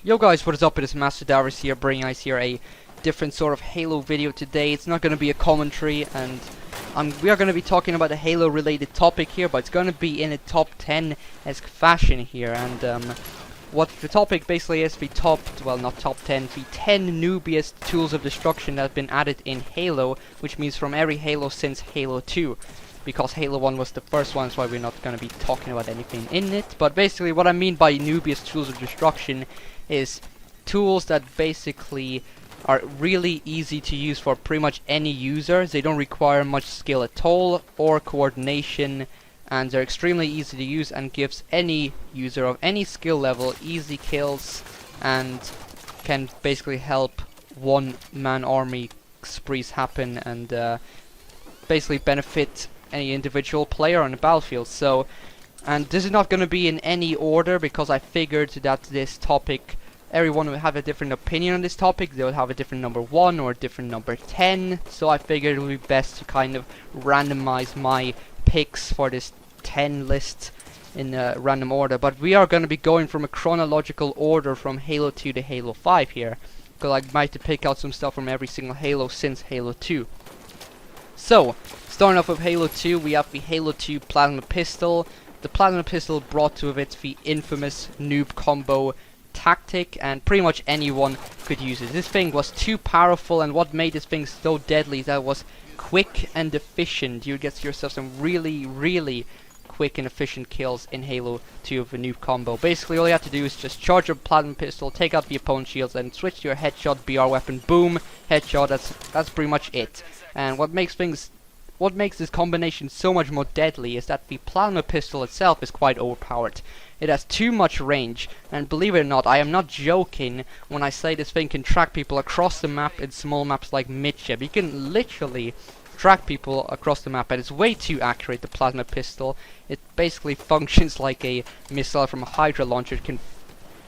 Yo guys, what is up? It is MasterDavros here, bringing us here a different sort of Halo video today. It's not going to be a commentary, and we are going to be talking about a Halo related topic here, but it's going to be in a top 10-esque fashion here. And what the topic basically is, not top 10, the 10 noobiest tools of destruction that have been added in Halo, which means from every Halo since Halo 2. Because Halo 1 was the first one, that's why we're not going to be talking about anything in it. But basically what I mean by noobiest tools of destruction is tools that basically are really easy to use for pretty much any user. They don't require much skill at all or coordination, and they're extremely easy to use and gives any user of any skill level easy kills and can basically help one-man army sprees happen and basically benefit any individual player on the battlefield. So, and this is not going to be in any order because I figured that this topic, everyone will have a different opinion on this topic. They will have a different number 1 or a different number 10. So I figured it would be best to kind of randomize my picks for this 10 list in a random order. But we are going to be going from a chronological order from Halo 2 to Halo 5 here, because I might have to pick out some stuff from every single Halo since Halo 2. So, starting off with Halo 2, we have the Halo 2 Plasma Pistol. The Plasma Pistol brought with it the infamous noob combo tactic, and pretty much anyone could use it. This thing was too powerful, and what made this thing so deadly that it was quick and efficient. You get yourself some really quick and efficient kills in Halo 2 with a noob combo. Basically all you have to do is just charge your Plasma Pistol, take out the opponent's shields, and switch to your headshot BR weapon. Boom, headshot. That's pretty much it. And what makes this combination so much more deadly is that the Plasma Pistol itself is quite overpowered. It has too much range, and believe it or not, I am not joking when I say this thing can track people across the map in small maps like Midship. You can literally track people across the map, and it's way too accurate, the Plasma Pistol. It basically functions like a missile from a Hydra launcher. It can,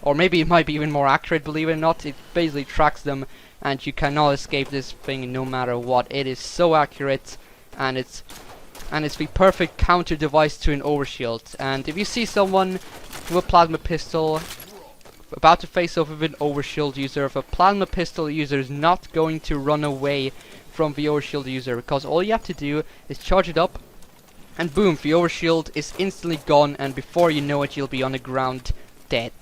or maybe it might be even more accurate, believe it or not. It basically tracks them, and you cannot escape this thing no matter what. It is so accurate, and it's the perfect counter device to an overshield. And if you see someone with a Plasma Pistol about to face off with an overshield user, if a Plasma Pistol user is not going to run away from the overshield user, because all you have to do is charge it up, and boom, the overshield is instantly gone, and before you know it, you'll be on the ground dead.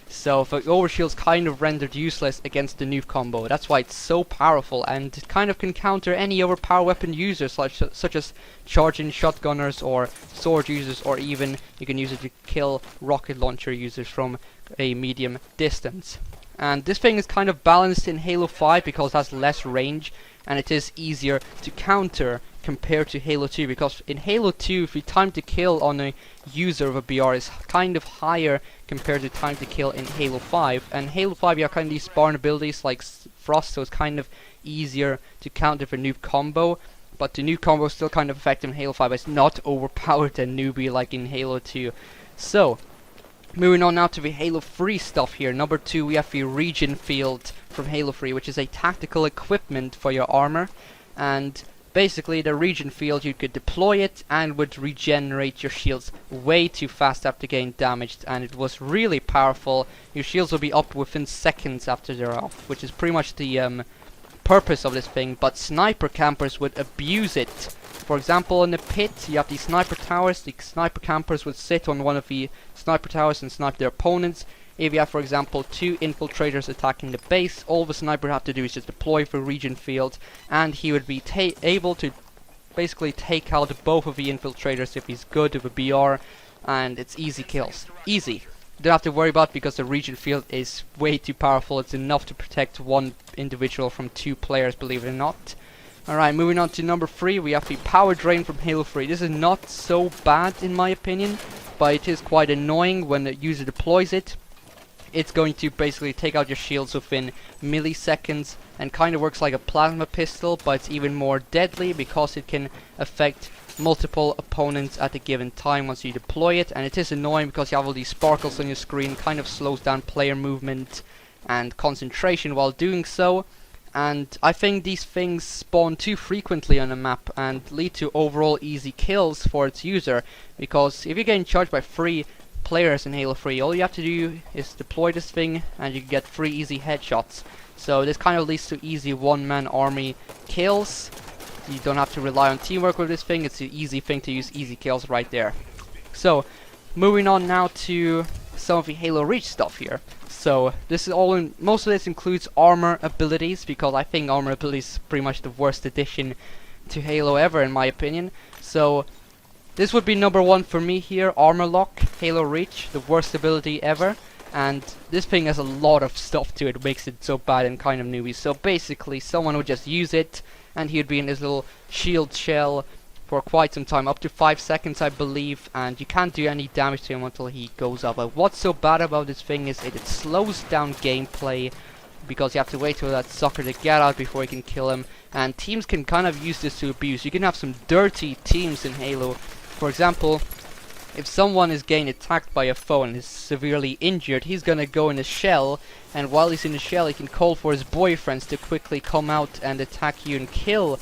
So the overshield's kind of rendered useless against the noob combo. That's why it's so powerful, and it kind of can counter any overpowered weapon users such as charging shotgunners or sword users, or even you can use it to kill rocket launcher users from a medium distance. And this thing is kind of balanced in Halo 5 because it has less range, and it is easier to counter compared to Halo 2, because in Halo 2 the time to kill on a user of a BR is kind of higher compared to time to kill in Halo 5. And Halo 5 you have kind of these spawn abilities like Frost, so it's kind of easier to counter for noob combo, but the noob combo is still kind of effective in Halo 5. It's not overpowered and newbie like in Halo 2. So, moving on now to the Halo 3 stuff here. Number 2, we have the Regen Field from Halo 3, which is a tactical equipment for your armor. And basically the Regen Field, you could deploy it and would regenerate your shields way too fast after getting damaged, and it was really powerful. Your shields will be up within seconds after they're off, which is pretty much the purpose of this thing, but sniper campers would abuse it. For example, in the pit, you have these sniper towers. The sniper campers would sit on one of the sniper towers and snipe their opponents. If you have, for example, 2 infiltrators attacking the base, all the sniper have to do is just deploy for Regen Field, and he would be able to basically take out both of the infiltrators if he's good with a BR, and it's easy kills. Easy. You don't have to worry about it because the Regen Field is way too powerful. It's enough to protect one individual from 2 players, believe it or not. Alright, moving on to number 3, we have the Power Drain from Halo 3. This is not so bad in my opinion, but it is quite annoying when the user deploys it. It's going to basically take out your shields within milliseconds, and kind of works like a Plasma Pistol, but it's even more deadly because it can affect multiple opponents at a given time once you deploy it. And it is annoying because you have all these sparkles on your screen, kind of slows down player movement and concentration while doing so. And I think these things spawn too frequently on a map and lead to overall easy kills for its user, because if you're getting charged by 3 players in Halo 3. All you have to do is deploy this thing and you can get 3 easy headshots. So this kind of leads to easy one-man army kills. You don't have to rely on teamwork with this thing. It's an easy thing to use, easy kills right there. So moving on now to some of the Halo Reach stuff here. So this is all in, most of this includes armor abilities, because I think armor abilities is pretty much the worst addition to Halo ever in my opinion. So this would be number 1 for me here, Armor Lock, Halo Reach, the worst ability ever. And this thing has a lot of stuff to it, makes it so bad and kind of newbie. So basically someone would just use it and he'd be in his little shield shell for quite some time, up to 5 seconds I believe, and you can't do any damage to him until he goes up. But what's so bad about this thing is it slows down gameplay, because you have to wait till that sucker to get out before you can kill him, and teams can kind of use this to abuse. You can have some dirty teams in Halo. For example, if someone is getting attacked by a foe and is severely injured, he's gonna go in a shell, and while he's in the shell he can call for his boyfriends to quickly come out and attack you and kill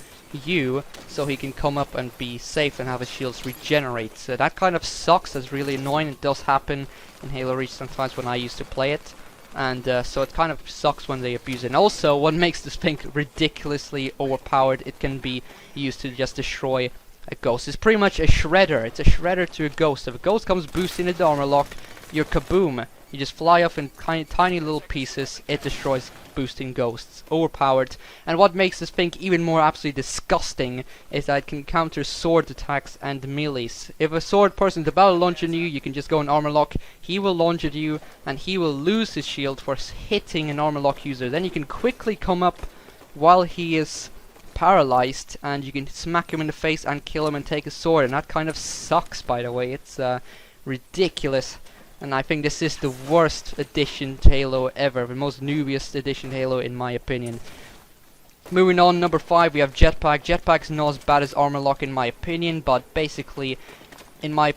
you, so he can come up and be safe and have his shields regenerate. So that kind of sucks, that's really annoying. It does happen in Halo Reach sometimes when I used to play it, and so it kind of sucks when they abuse it. And also what makes this thing ridiculously overpowered, it can be used to just destroy a ghost. It's pretty much a shredder. It's a shredder to a ghost. If a ghost comes boosting into armor lock, you're kaboom. You just fly off in tiny little pieces. It destroys boosting ghosts. Overpowered. And what makes this thing even more absolutely disgusting is that it can counter sword attacks and melees. If a sword person is about to launch on you, you can just go in armor lock. He will launch at you and he will lose his shield for hitting an armor lock user. Then you can quickly come up while he is paralyzed and you can smack him in the face and kill him and take his sword. And that kind of sucks, by the way. It's ridiculous. And I think this is the worst addition to Halo ever, the most noobiest addition to Halo in my opinion. Moving on, number 5, we have Jetpack. Jetpack's not as bad as Armor Lock in my opinion, but basically, in my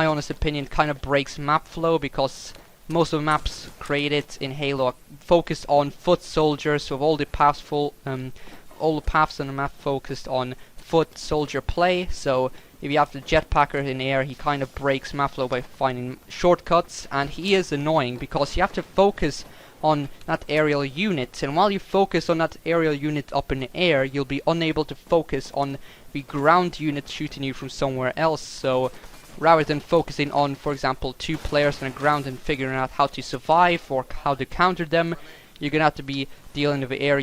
honest opinion, kind of breaks map flow, because most of the maps created in Halo are focused on foot soldiers, so all the paths all the paths on the map focused on foot soldier play. So if you have the jetpacker in the air, he kind of breaks map flow by finding shortcuts, and he is annoying because you have to focus on that aerial unit, and while you focus on that aerial unit up in the air, you'll be unable to focus on the ground unit shooting you from somewhere else. So rather than focusing on, for example, 2 players on the ground and figuring out how to survive or how to counter them, you're gonna have to be dealing with the air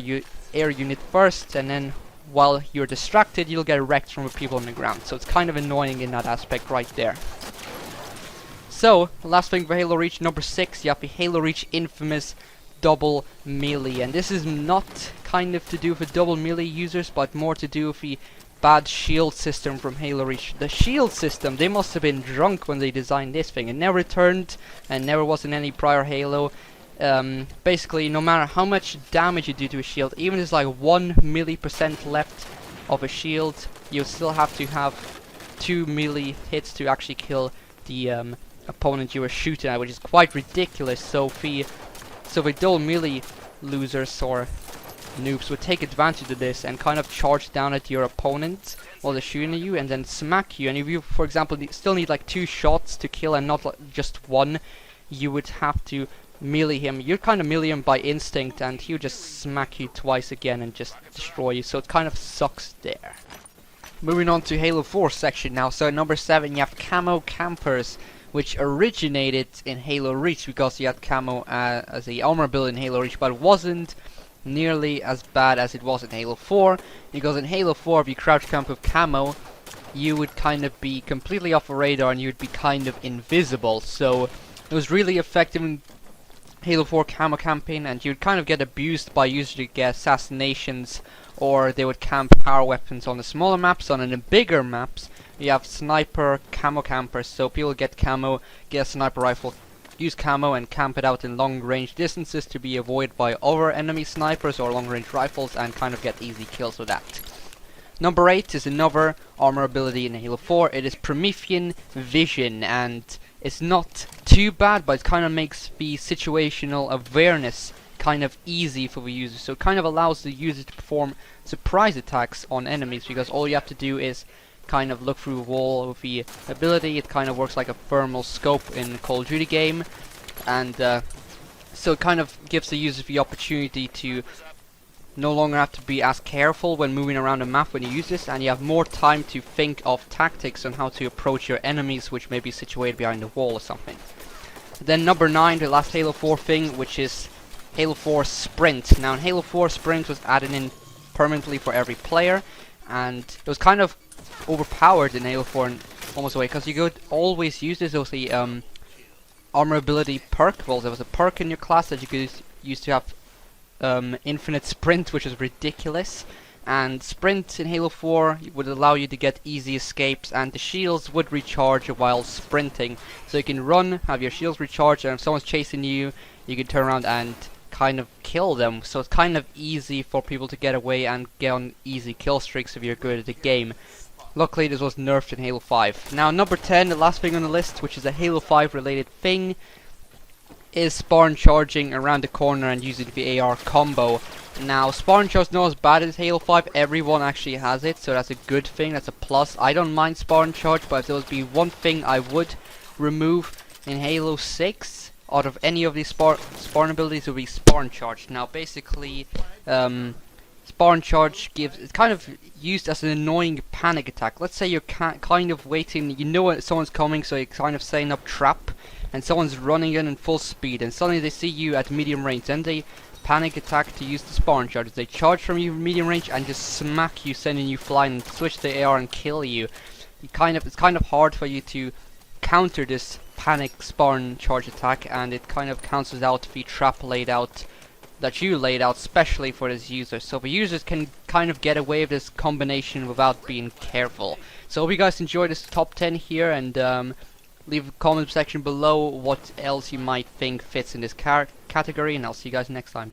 unit first, and then while you're distracted, you'll get wrecked from the people on the ground. So it's kind of annoying in that aspect right there. So, last thing for Halo Reach, number 6, you have the Halo Reach infamous double melee. And this is not kind of to do with double melee users, but more to do with the bad shield system from Halo Reach. The shield system, they must have been drunk when they designed this thing. It never turned and never was in any prior Halo. Basically, no matter how much damage you do to a shield, even if it's like 1% left of a shield, you still have to have 2 melee hits to actually kill the opponent you were shooting at, which is quite ridiculous. So the dual melee losers or noobs would take advantage of this and kind of charge down at your opponent while they're shooting at you and then smack you. And if you, for example, still need like 2 shots to kill and not like just 1, you would have to melee him. You'd kind of melee him by instinct, and he would just smack you twice again and just destroy you. So it kind of sucks there. Moving on to Halo 4 section now. So number 7, you have Camo Campers, which originated in Halo Reach because you had camo as a armor build in Halo Reach, but it wasn't nearly as bad as it was in Halo 4, because in Halo 4 if you crouch camp with camo, you would kind of be completely off the radar and you'd be kind of invisible. So it was really effective in Halo 4 camo camping, and you'd kind of get abused by usually get assassinations, or they would camp power weapons on the smaller maps. On the bigger maps you have sniper camo campers, so people get camo, get a sniper rifle, use camo and camp it out in long range distances to be avoided by other enemy snipers or long range rifles, and kind of get easy kills with that. Number 8 is another armor ability in Halo 4. It is Promethean Vision, and it's not too bad, but it kind of makes the situational awareness kind of easy for the user. So it kind of allows the user to perform surprise attacks on enemies, because all you have to do is kind of look through a wall with the ability. It kind of works like a thermal scope in a Call of Duty game, and so it kind of gives the user the opportunity to no longer have to be as careful when moving around the map when you use this, and you have more time to think of tactics on how to approach your enemies which may be situated behind the wall or something. Then number 9, the last Halo 4 thing, which is Halo 4 Sprint. Now in Halo 4, Sprint was added in permanently for every player, and it was kind of overpowered in Halo 4 in almost a way, because you could always use this. There was the armor ability perk. Well, there was a perk in your class that you could use to have infinite sprint, which is ridiculous. And sprint in Halo 4 would allow you to get easy escapes, and the shields would recharge while sprinting. So you can run, have your shields recharged, and if someone's chasing you, you can turn around and kind of kill them. So it's kind of easy for people to get away and get on easy kill streaks if you're good at the game. Luckily this was nerfed in Halo 5. Now number 10, the last thing on the list, which is a Halo 5 related thing, is spawn charging around the corner and using the AR combo. Now spawn charge is not as bad as Halo 5, everyone actually has it, so that's a good thing, that's a plus. I don't mind spawn charge, but if there would be one thing I would remove in Halo 6 out of any of these spawn abilities, would be spawn charge. Now basically spawn charge it's kind of used as an annoying panic attack. Let's say you're kind of waiting, you know someone's coming, so you're kind of setting up trap, and someone's running in full speed, and suddenly they see you at medium range, then they panic attack to use the spawn charge. They charge from you medium range and just smack you, sending you flying, and switch the AR and kill you. It's kind of hard for you to counter this panic spawn charge attack, and it kind of cancels out the trap laid out that you laid out specially for this user. So the users can kind of get away with this combination without being careful. So hope you guys enjoyed this top 10 here, and leave a comment section below what else you might think fits in this category, and I'll see you guys next time.